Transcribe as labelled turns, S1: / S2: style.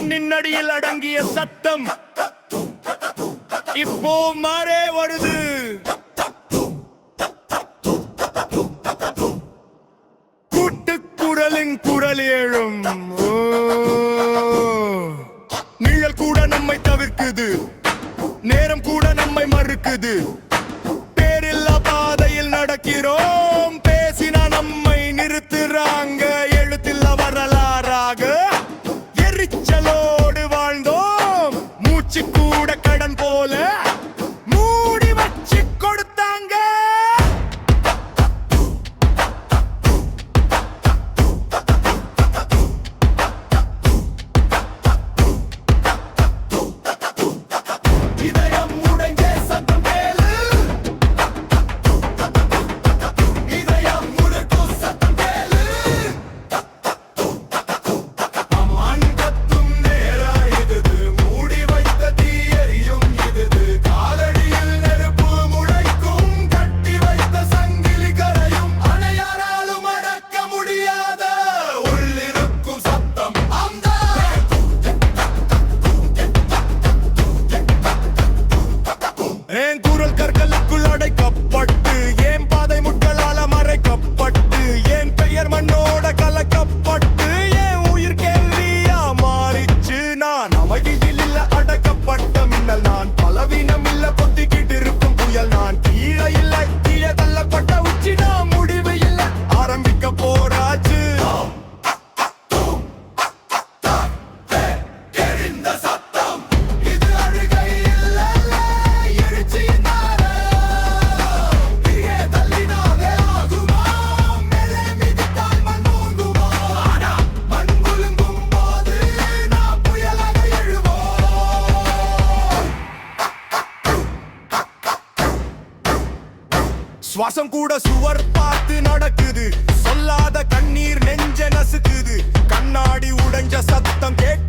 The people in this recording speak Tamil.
S1: மண்ணின் அடியில் அடங்கிய சத்தம் இப்போ மாறே வருது. கூட்டுக்குரலின் குரல் எழும். நிழல் கூட நம்மை தவிர்க்குது, நேரம் கூட நம்மை மறுக்குது. பேரில்லா பாதையில் நடக்கிறோம், பேசினா நம்மை நிறுத்துறாங்க. எழுத்தில்லா வரலாறாக எரிச்சலோடு வாழ்ந்தோம், மூச்சு கூட கடன் போல மூடி வச்சு கொடுத்தாங்க. இதயம் உடைஞ்ச சத்தம் கேளு, இதயம் முழுக்கும் சத்தம் கேளு. அம்மான் கத்தும் நேரம் இதுது, மூடி வைத்த தீயறியும் இதுது. காலடியில் நெருப்பு முளைக்கும், கட்டி வைத்த சங்கிலி கரையும். அணையாராலும் அடக்க முடியாத உள்ளிருக்கும் சத்தம் அந்த என் குரல் கற்களுக்குள் அடைக்கப்பட்டு, என் பாதை முட்களால மறைக்கப்பட்டு, என் பெயர் மண்ணோட கலக்கப்பட்டு, என் உயிர் கேள்வியா மாறிச்சு. நான் அமைதியில் இல்ல அடக்கப்பட்ட மின்னல், நான் பலவீனம் இல்ல கொத்திக்கிட்டு இருக்கும் புயல். நான் கீழே இல்ல கீழே தள்ளப்பட்ட உச்சி, நான் முடிவு இல்ல ஆரம்பிக்க போராச்சு. எரிந்த சத்தம் இது அழுகை இல்ல, எழுச்சியின் சுவாசம் கூட சுவர் பார்த்து நடக்குது, சொல்லாத கண்ணீர் நெஞ்ச நசுக்குது. கண்ணாடி உடைஞ்ச சத்தம் கேட்க